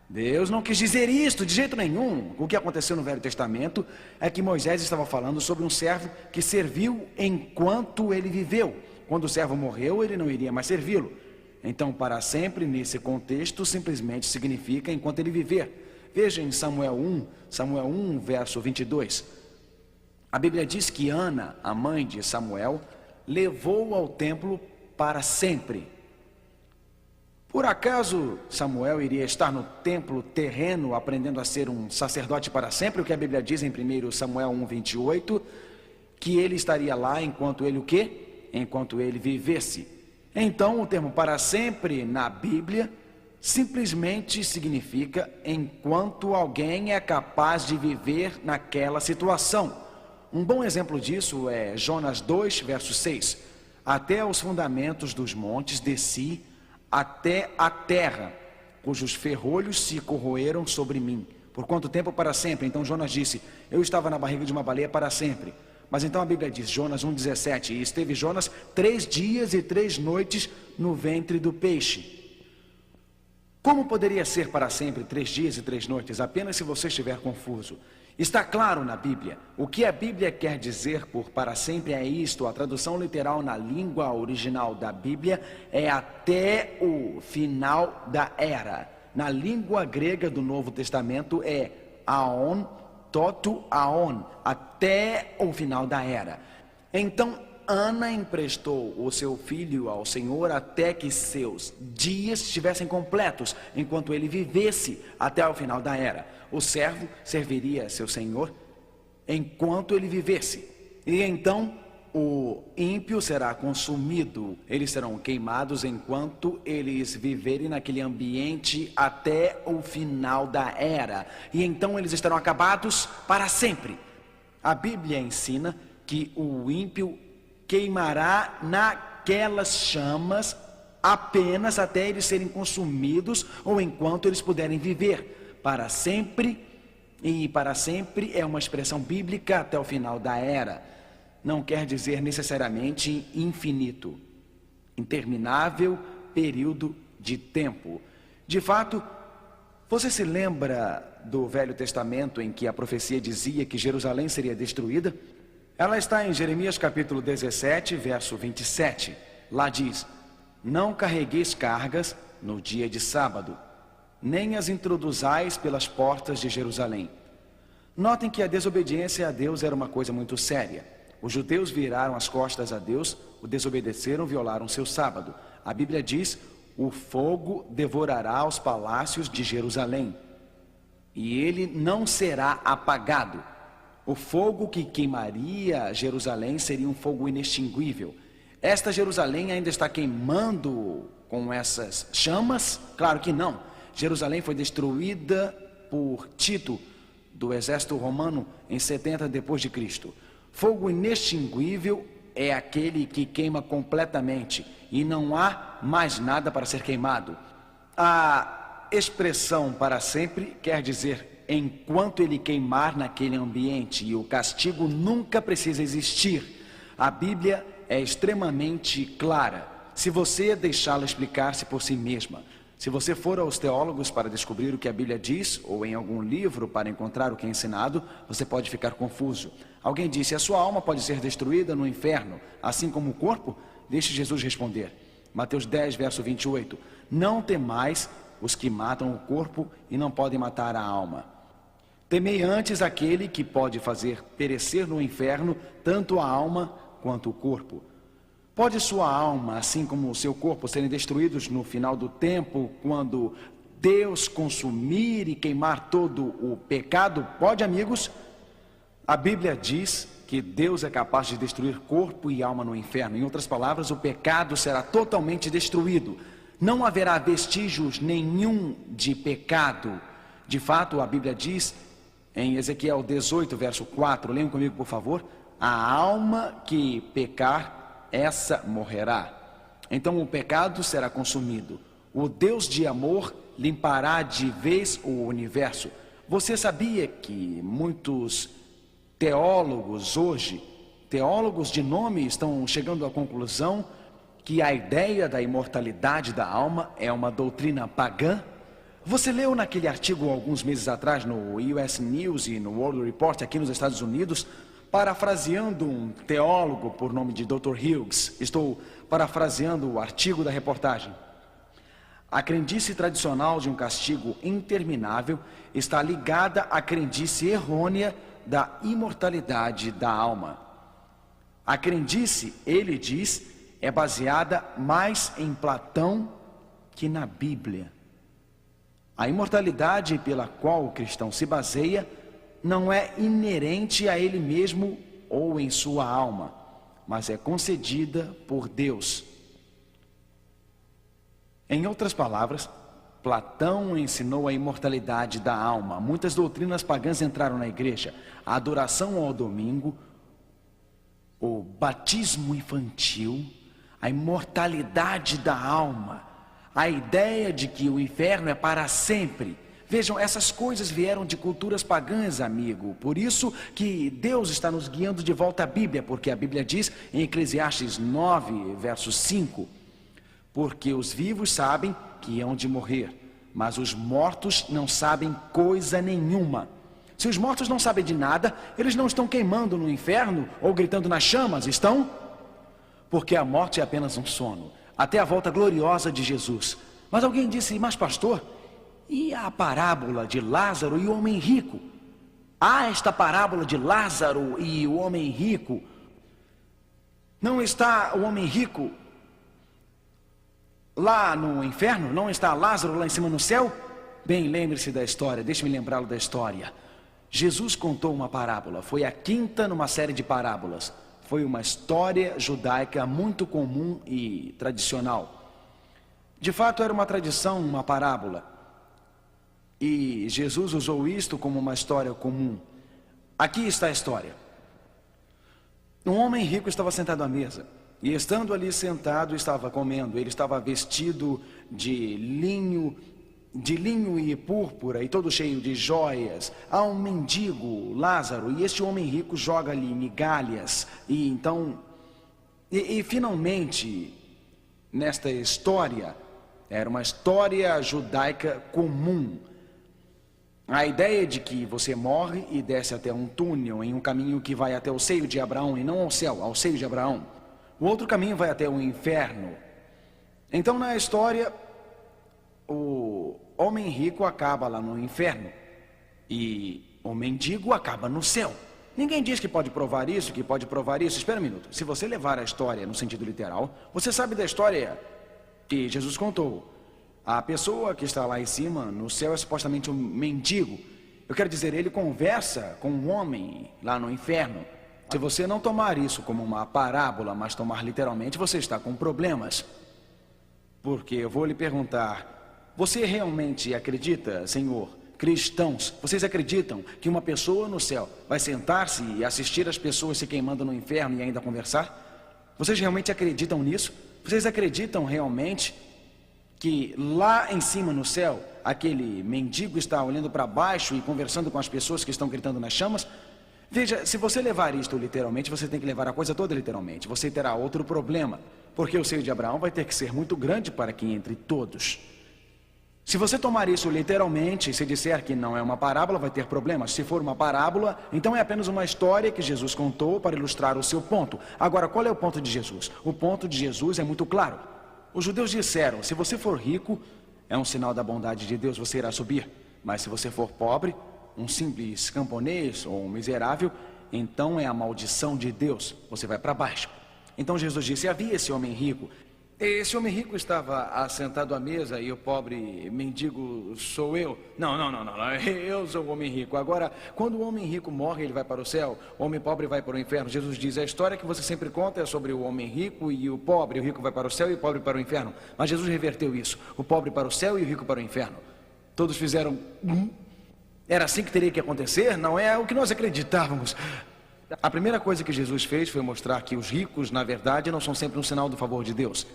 Deus não quis dizer isto de jeito nenhum. O que aconteceu no Velho Testamento é que Moisés estava falando sobre um servo que serviu enquanto ele viveu. Quando o servo morreu, ele não iria mais servi-lo. Então, para sempre, nesse contexto, simplesmente significa enquanto ele viver. Veja em Samuel 1, verso 22. A Bíblia diz que Ana, a mãe de Samuel, levou ao templo para sempre. Por acaso Samuel iria estar no templo terreno aprendendo a ser um sacerdote para sempre? O que a Bíblia diz em 1 Samuel 1, 28, que ele estaria lá enquanto ele o quê? Enquanto ele vivesse. Então o termo para sempre na Bíblia simplesmente significa enquanto alguém é capaz de viver naquela situação. Um bom exemplo disso é Jonas 2, verso 6. Até os fundamentos dos montes desci, até a terra, cujos ferrolhos se corroeram sobre mim. Por quanto tempo? Para sempre. Então Jonas disse: eu estava na barriga de uma baleia para sempre. Mas então a Bíblia diz, Jonas 1,17, e esteve Jonas 3 dias e 3 noites no ventre do peixe. Como poderia ser para sempre 3 dias e 3 noites? Apenas se você estiver confuso. Está claro na Bíblia. O que a Bíblia quer dizer por para sempre é isto. A tradução literal na língua original da Bíblia é até o final da era. Na língua grega do Novo Testamento é aon, toto aon, até o final da era. Então Ana emprestou o seu filho ao Senhor até que seus dias estivessem completos, enquanto ele vivesse até o final da era. O servo serviria seu senhor enquanto ele vivesse. E então o ímpio será consumido. Eles serão queimados enquanto eles viverem naquele ambiente até o final da era. E então eles estarão acabados para sempre. A Bíblia ensina que o ímpio queimará naquelas chamas apenas até eles serem consumidos ou enquanto eles puderem viver. Para sempre, e para sempre é uma expressão bíblica até o final da era. Não quer dizer necessariamente infinito, interminável período de tempo. De fato, você se lembra do Velho Testamento em que a profecia dizia que Jerusalém seria destruída? Ela está em Jeremias capítulo 17, verso 27. Lá diz: não carregueis cargas no dia de sábado, nem as introduzais pelas portas de Jerusalém. Notem que a desobediência a Deus era uma coisa muito séria. Os judeus viraram as costas a Deus, o desobedeceram, violaram seu sábado. A Bíblia diz: o fogo devorará os palácios de Jerusalém, e ele não será apagado. O fogo que queimaria Jerusalém seria um fogo inextinguível. Esta Jerusalém ainda está queimando com essas chamas? Claro que não. Jerusalém foi destruída por Tito, do exército romano, em 70 depois de Cristo. Fogo inextinguível é aquele que queima completamente e não há mais nada para ser queimado. A expressão para sempre quer dizer enquanto ele queimar naquele ambiente, e o castigo nunca precisa existir. A Bíblia é extremamente clara, se você deixá-la explicar-se por si mesma. Se você for aos teólogos para descobrir o que a Bíblia diz, ou em algum livro para encontrar o que é ensinado, você pode ficar confuso. Alguém disse: a sua alma pode ser destruída no inferno, assim como o corpo? Deixe Jesus responder. Mateus 10, verso 28. Não temais os que matam o corpo e não podem matar a alma. Temei antes aquele que pode fazer perecer no inferno tanto a alma quanto o corpo. Pode sua alma, assim como o seu corpo, serem destruídos no final do tempo, quando Deus consumir e queimar todo o pecado? Pode, amigos? A Bíblia diz que Deus é capaz de destruir corpo e alma no inferno. Em outras palavras, o pecado será totalmente destruído. Não haverá vestígios nenhum de pecado. De fato, a Bíblia diz em Ezequiel 18, verso 4, leiam comigo, por favor: a alma que pecar, essa morrerá. Então o pecado será consumido. O Deus de amor limpará de vez o universo. Você sabia que muitos teólogos hoje, teólogos de nome, estão chegando à conclusão que a ideia da imortalidade da alma é uma doutrina pagã? Você leu naquele artigo alguns meses atrás no US News e no World Report aqui nos Estados Unidos, parafraseando um teólogo por nome de Dr. Hughes. Estou parafraseando o artigo da reportagem. A crendice tradicional de um castigo interminável está ligada à crendice errônea da imortalidade da alma. A crendice, ele diz, é baseada mais em Platão que na Bíblia. A imortalidade pela qual o cristão se baseia não é inerente a ele mesmo ou em sua alma, mas é concedida por Deus. Em outras palavras, Platão ensinou a imortalidade da alma. Muitas doutrinas pagãs entraram na igreja: a adoração ao domingo, o batismo infantil, a imortalidade da alma, a ideia de que o inferno é para sempre. Vejam, essas coisas vieram de culturas pagãs, amigo. Por isso que Deus está nos guiando de volta à Bíblia, porque a Bíblia diz em Eclesiastes 9, verso 5: porque os vivos sabem que hão de morrer, mas os mortos não sabem coisa nenhuma. Se os mortos não sabem de nada, eles não estão queimando no inferno ou gritando nas chamas, estão? Porque a morte é apenas um sono, até a volta gloriosa de Jesus. Mas alguém disse: mas pastor, e a parábola de Lázaro e o homem rico? Há esta parábola de Lázaro e o homem rico. Não está o homem rico lá no inferno? Não está Lázaro lá em cima no céu? Bem, lembre-se da história, deixe-me lembrá-lo da história. Jesus contou uma parábola, foi a quinta numa série de parábolas. Foi uma história judaica muito comum e tradicional. De fato, era uma tradição, uma parábola. E Jesus usou isto como uma história comum. Aqui está a história. Um homem rico estava sentado à mesa, e estando ali sentado estava comendo. Ele estava vestido de linho e púrpura e todo cheio de joias. Há um mendigo, Lázaro, e este homem rico joga ali migalhas. E então, finalmente, nesta história, Era uma história judaica comum. A ideia de que você morre e desce até um túnel em um caminho que vai até o seio de Abraão e não ao céu, ao seio de Abraão. O outro caminho vai até o inferno. Então, na história, o homem rico acaba lá no inferno e o mendigo acaba no céu. Ninguém diz que pode provar isso, que pode provar isso. Espera um minuto. Se você levar a história no sentido literal, você sabe da história que Jesus contou. A pessoa que está lá em cima, no céu, é supostamente um mendigo. Eu quero dizer, ele conversa com um homem lá no inferno. Se você não tomar isso como uma parábola, mas tomar literalmente, você está com problemas. Porque eu vou lhe perguntar, você realmente acredita, Senhor, cristãos, vocês acreditam que uma pessoa no céu vai sentar-se e assistir as pessoas se queimando no inferno e ainda conversar? Vocês realmente acreditam nisso? Vocês acreditam realmente que lá em cima no céu, aquele mendigo está olhando para baixo e conversando com as pessoas que estão gritando nas chamas? Veja, se você levar isto literalmente, você tem que levar a coisa toda literalmente. Você terá outro problema, porque o seio de Abraão vai ter que ser muito grande para que entre todos. Se você tomar isso literalmente, se disser que não é uma parábola, vai ter problemas. Se for uma parábola, então é apenas uma história que Jesus contou para ilustrar o seu ponto. Agora, qual é o ponto de Jesus? O ponto de Jesus é muito claro. Os judeus disseram, se você for rico, é um sinal da bondade de Deus, você irá subir. Mas se você for pobre, um simples camponês ou um miserável, então é a maldição de Deus, você vai para baixo. Então Jesus disse, havia esse homem rico. Esse homem rico estava assentado à mesa e o pobre mendigo sou eu. Não, eu sou o homem rico. Agora, quando o homem rico morre, ele vai para o céu. O homem pobre vai para o inferno. Jesus diz, a história que você sempre conta é sobre o homem rico e o pobre. O rico vai para o céu e o pobre para o inferno. Mas Jesus reverteu isso. O pobre para o céu e o rico para o inferno. Todos fizeram... Era assim que teria que acontecer? Não é o que nós acreditávamos. A primeira coisa que Jesus fez foi mostrar que os ricos, na verdade, não são sempre um sinal do favor de Deus.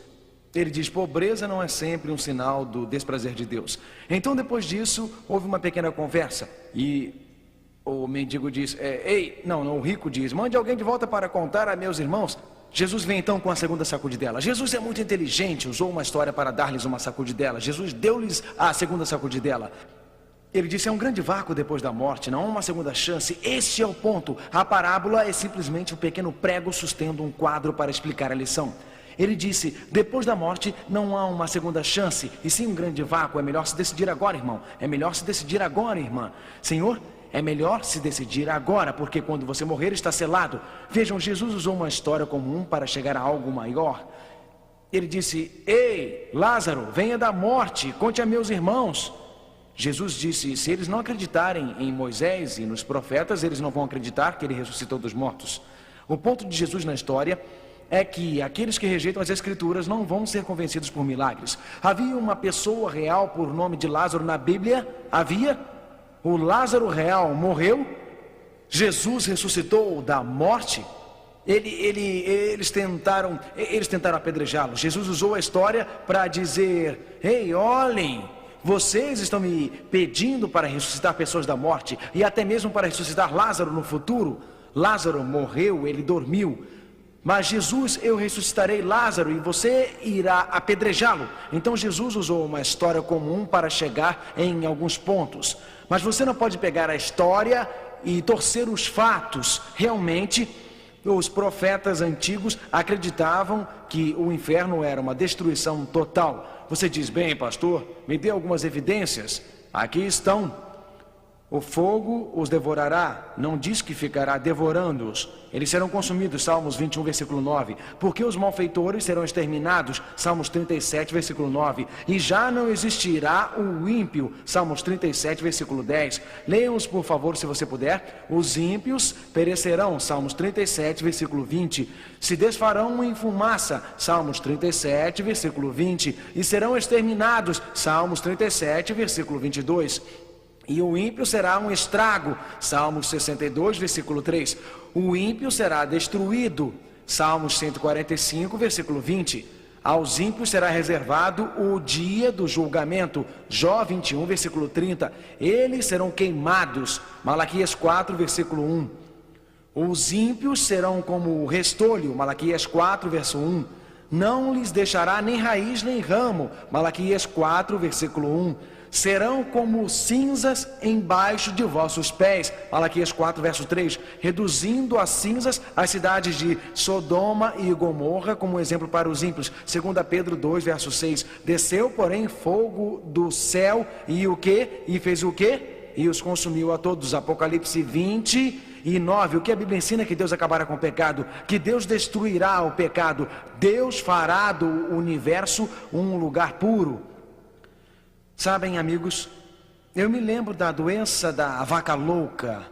Ele diz, pobreza não é sempre um sinal do desprazer de Deus. Então, depois disso, houve uma pequena conversa. E o mendigo diz, o rico diz, mande alguém de volta para contar a meus irmãos. Jesus vem então com a segunda sacudidela. Jesus é muito inteligente, usou uma história para dar-lhes uma sacudidela. Jesus deu-lhes a segunda sacudidela. Ele disse, é um grande vácuo depois da morte, não há uma segunda chance. Este é o ponto. A parábola é simplesmente um pequeno prego sustendo um quadro para explicar a lição. Ele disse, depois da morte não há uma segunda chance, e sim um grande vácuo. É melhor se decidir agora, irmão. É melhor se decidir agora, irmã. Senhor, é melhor se decidir agora, porque quando você morrer está selado. Vejam, Jesus usou uma história comum para chegar a algo maior. Ele disse, ei, Lázaro, venha da morte, conte a meus irmãos. Jesus disse, se eles não acreditarem em Moisés e nos profetas, eles não vão acreditar que ele ressuscitou dos mortos. O ponto de Jesus na história é que aqueles que rejeitam as Escrituras não vão ser convencidos por milagres. Havia uma pessoa real por nome de Lázaro na Bíblia? Havia? O Lázaro real morreu? Jesus ressuscitou da morte? Eles tentaram apedrejá-lo. Jesus usou a história para dizer, ei, olhem, vocês estão me pedindo para ressuscitar pessoas da morte e até mesmo para ressuscitar Lázaro no futuro. Lázaro morreu, ele dormiu. Mas Jesus, eu ressuscitarei Lázaro e você irá apedrejá-lo. Então Jesus usou uma história comum para chegar em alguns pontos. Mas você não pode pegar a história e torcer os fatos. Realmente, os profetas antigos acreditavam que o inferno era uma destruição total. Você diz, bem, pastor, me dê algumas evidências. Aqui estão. O fogo os devorará, não diz que ficará devorando-os. Eles serão consumidos, Salmos 21, versículo 9. Porque os malfeitores serão exterminados, Salmos 37, versículo 9. E já não existirá o ímpio, Salmos 37, versículo 10. Leiam-os, por favor, se você puder. Os ímpios perecerão, Salmos 37, versículo 20. Se desfarão em fumaça, Salmos 37, versículo 20. E serão exterminados, Salmos 37, versículo 22. E o ímpio será um estrago, Salmos 62, versículo 3. O ímpio será destruído, Salmos 145, versículo 20. Aos ímpios será reservado o dia do julgamento, Jó 21, versículo 30. Eles serão queimados, Malaquias 4, versículo 1. Os ímpios serão como o restolho, Malaquias 4, verso 1. não lhes deixará nem raiz nem ramo. Malaquias 4, versículo 1. Serão como cinzas embaixo de vossos pés. Malaquias 4, verso 3. Reduzindo a cinzas as cidades de Sodoma e Gomorra como exemplo para os ímpios. 2 Pedro 2, verso 6. Desceu, porém, fogo do céu e o quê? E fez o quê? E os consumiu a todos. Apocalipse 20:9. O que a Bíblia ensina? Que Deus acabará com o pecado, que Deus destruirá o pecado, Deus fará do universo um lugar puro. Sabem, amigos, eu me lembro da doença da vaca louca.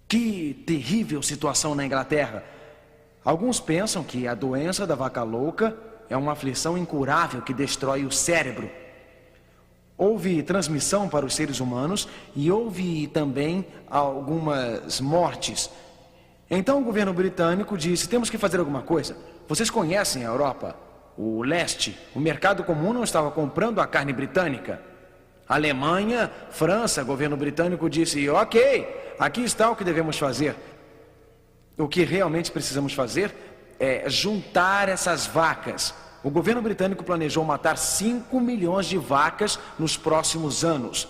Que terrível situação na Inglaterra. Alguns pensam que a doença da vaca louca é uma aflição incurável que destrói o cérebro. Houve transmissão para os seres humanos e houve também algumas mortes. Então o governo britânico disse: temos que fazer alguma coisa. Vocês conhecem a Europa, o leste, o mercado comum não estava comprando a carne britânica. Alemanha, França, governo britânico disse: ok, aqui está o que devemos fazer. O que realmente precisamos fazer é juntar essas vacas. O governo britânico planejou matar 5 milhões de vacas nos próximos anos.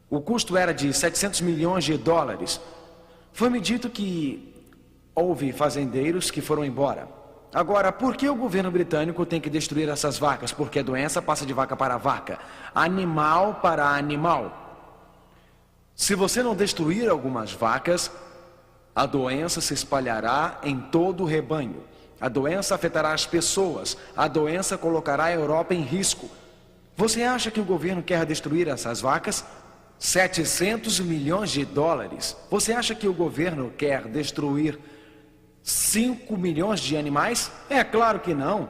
O custo era de 700 milhões de dólares. Foi-me dito que houve fazendeiros que foram embora. Agora, por que o governo britânico tem que destruir essas vacas? Porque a doença passa de vaca para vaca, animal para animal. Se você não destruir algumas vacas, a doença se espalhará em todo o rebanho. A doença afetará as pessoas. A doença colocará a Europa em risco. Você acha que o governo quer destruir essas vacas? 700 milhões de dólares. Você acha que o governo quer destruir 5 milhões de animais? É claro que não.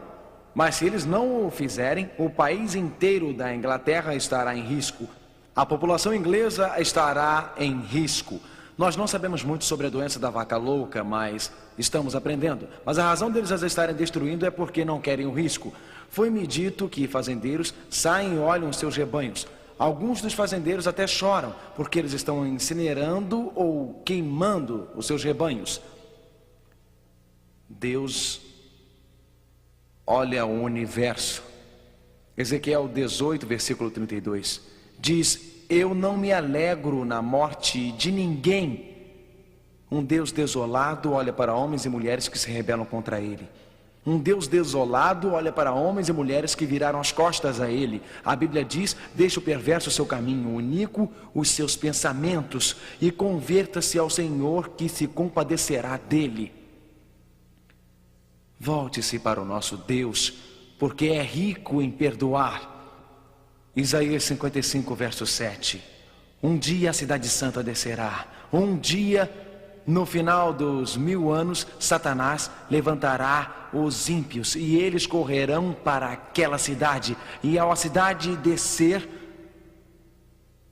Mas se eles não o fizerem, o país inteiro da Inglaterra estará em risco. A população inglesa estará em risco. Nós não sabemos muito sobre a doença da vaca louca, mas estamos aprendendo. Mas a razão deles as estarem destruindo é porque não querem o risco. Foi-me dito que fazendeiros saem e olham os seus rebanhos. Alguns dos fazendeiros até choram, porque eles estão incinerando ou queimando os seus rebanhos. Deus olha o universo. Ezequiel 18, versículo 32. Diz: eu não me alegro na morte de ninguém. Um Deus desolado olha para homens e mulheres que se rebelam contra ele. Um Deus desolado olha para homens e mulheres que viraram as costas a ele. A Bíblia diz: deixa o perverso o seu caminho, o iníquo os seus pensamentos, e converta-se ao Senhor, que se compadecerá dele. Volte-se para o nosso Deus, porque é rico em perdoar. Isaías 55, verso 7. Um dia a cidade santa descerá. Um dia, no final dos 1000 anos, Satanás levantará os ímpios e eles correrão para aquela cidade. E ao a cidade descer,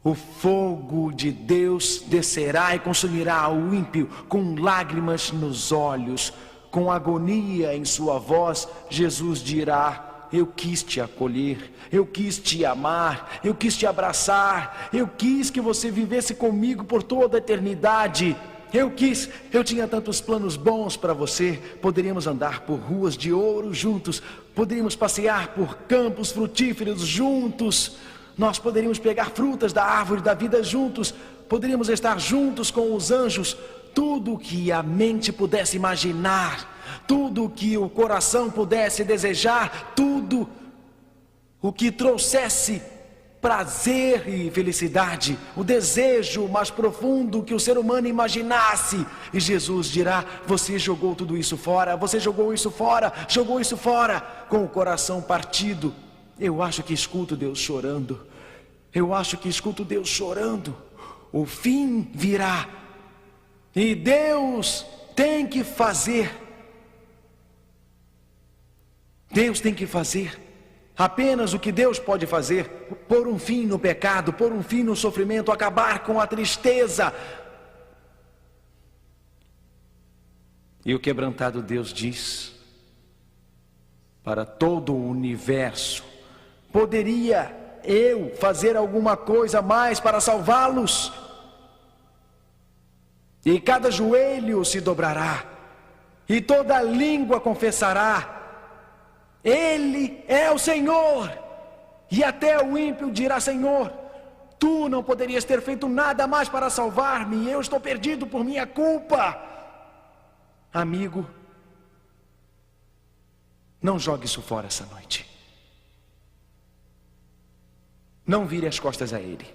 o fogo de Deus descerá e consumirá o ímpio com lágrimas nos olhos, com agonia em sua voz. Jesus dirá: eu quis te acolher, eu quis te amar, eu quis te abraçar, eu quis que você vivesse comigo por toda a eternidade. Eu tinha tantos planos bons para você. Poderíamos andar por ruas de ouro juntos, poderíamos passear por campos frutíferos juntos, nós poderíamos pegar frutas da árvore da vida juntos, poderíamos estar juntos com os anjos. Tudo que a mente pudesse imaginar, tudo que o coração pudesse desejar, tudo o que trouxesse prazer e felicidade, o desejo mais profundo que o ser humano imaginasse. E Jesus dirá: você jogou tudo isso fora, você jogou isso fora, com o coração partido. Eu acho que escuto Deus chorando, o fim virá, e Deus tem que fazer apenas o que Deus pode fazer: pôr um fim no pecado, pôr um fim no sofrimento, acabar com a tristeza. E o quebrantado Deus diz para todo o universo: poderia eu fazer alguma coisa mais para salvá-los? E cada joelho se dobrará, e toda língua confessará: Ele é o Senhor. E até o ímpio dirá: Senhor, Tu não poderias ter feito nada mais para salvar-me, eu estou perdido por minha culpa. Amigo, não jogue isso fora essa noite. Não vire as costas a Ele.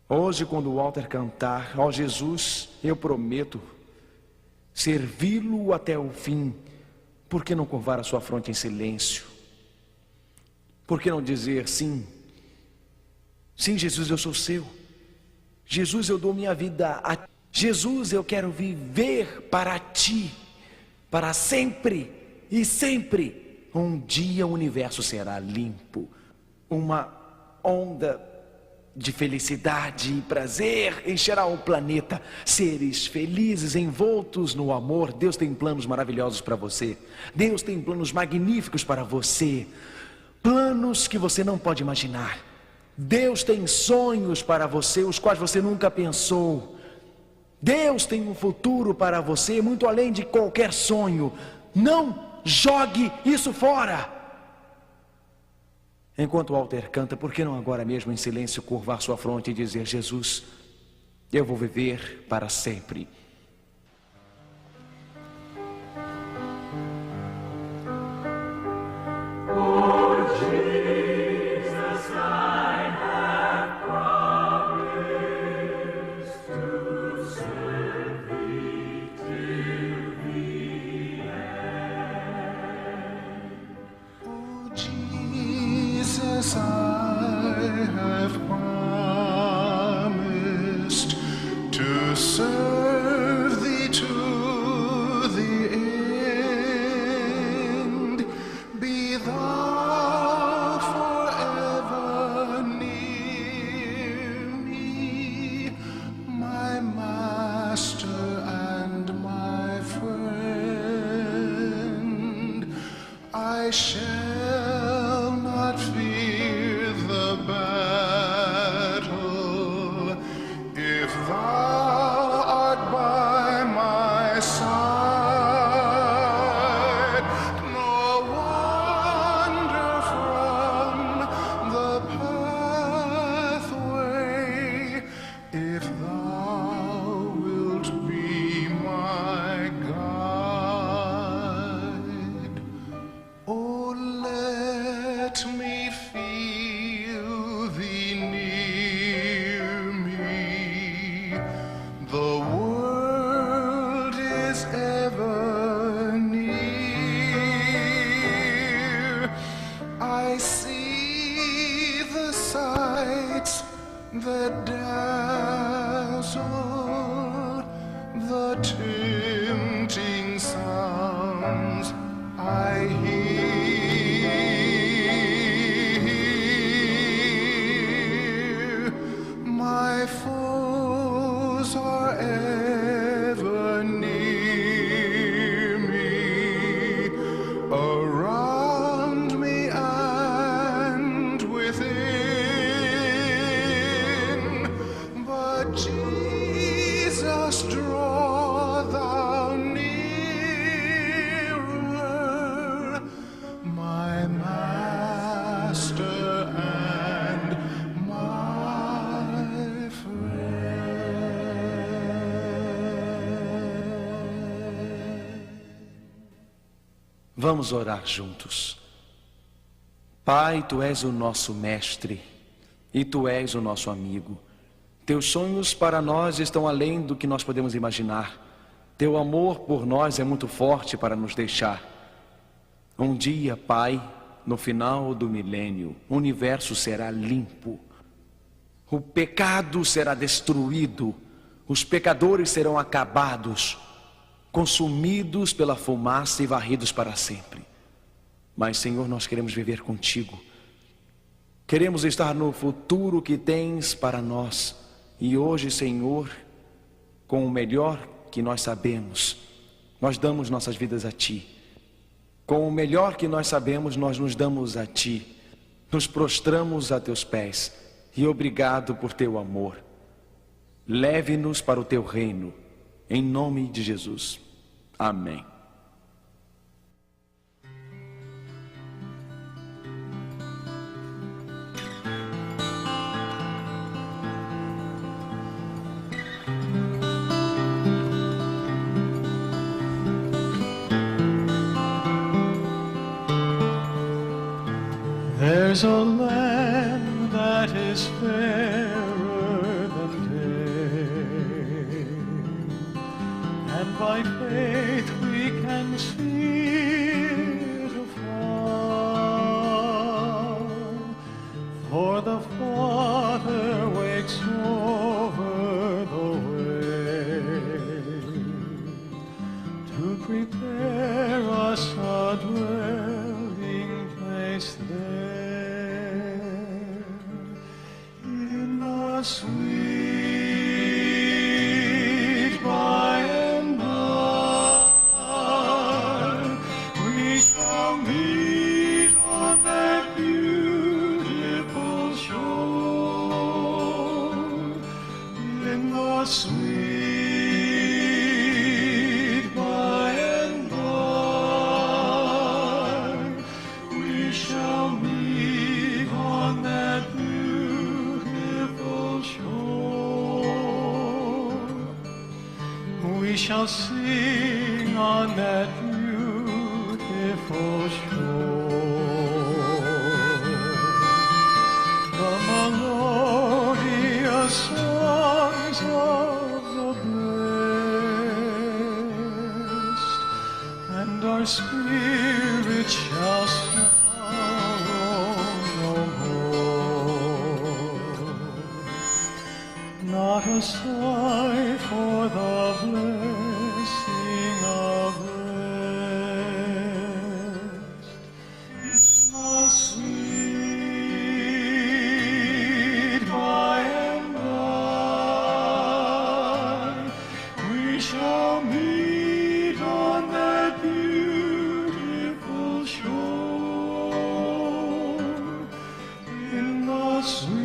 Hoje, quando o Walter cantar: ó Jesus, eu prometo servi-lo até o fim, por que não curvar a sua fronte em silêncio? Por que não dizer: sim, sim, Jesus, eu sou seu. Jesus, eu dou minha vida a Ti. Jesus, eu quero viver para Ti, para sempre e sempre. Um dia o universo será limpo, uma onda de felicidade e prazer encherá o planeta. Seres felizes, envoltos no amor. Deus tem planos maravilhosos para você. Deus tem planos magníficos para você, planos que você não pode imaginar. Deus tem sonhos para você, os quais você nunca pensou. Deus tem um futuro para você, muito além de qualquer sonho. Não jogue isso fora. Enquanto o Walter canta, por que não agora mesmo em silêncio curvar sua fronte e dizer: Jesus, eu vou viver para sempre. I have promised to serve Thee to the end. Be Thou forever near me, my Master and my friend. I shall not fear the battle if Thou art by my side, nor wander from the pathway if Thou wilt be my guide. Oh, let me feel Thee near me. The world is ever near. I see the sights that dazzle, the tempting sounds I hear. My foes are ever near me, around me and within. But Jesus, draw Thou nearer, my Master and my friend. Vamos orar juntos. Pai, Tu és o nosso mestre e Tu és o nosso amigo. Teus sonhos para nós estão além do que nós podemos imaginar. Teu amor por nós é muito forte para nos deixar. Um dia, Pai, no final do milênio, o universo será limpo. O pecado será destruído. Os pecadores serão acabados, consumidos pela fumaça e varridos para sempre. Mas, Senhor, nós queremos viver contigo. Queremos estar no futuro que tens para nós. E hoje, Senhor, com o melhor que nós sabemos, nós damos nossas vidas a Ti. Com o melhor que nós sabemos, nós nos damos a Ti. Nos prostramos a Teus pés. E obrigado por Teu amor. Leve-nos para o Teu reino. Em nome de Jesus. Amém. There's a land that is fairer than day, and by faith we can see it afar. For the Father wakes over the way to prepare us a dwelling place there in the sweet by and by. We shall meet on that beautiful shore in the sweet by and by. We shall meet on that beautiful shore. We shall sing on that beautiful shore the melodious songs of the blessed, and our spirits shall sorrow no more. Not a sigh for the blessing of rest. The sweet by and by, we shall meet on that beautiful shore in the sweet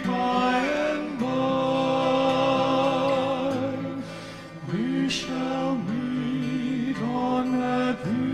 by and by. We shall meet on that beautiful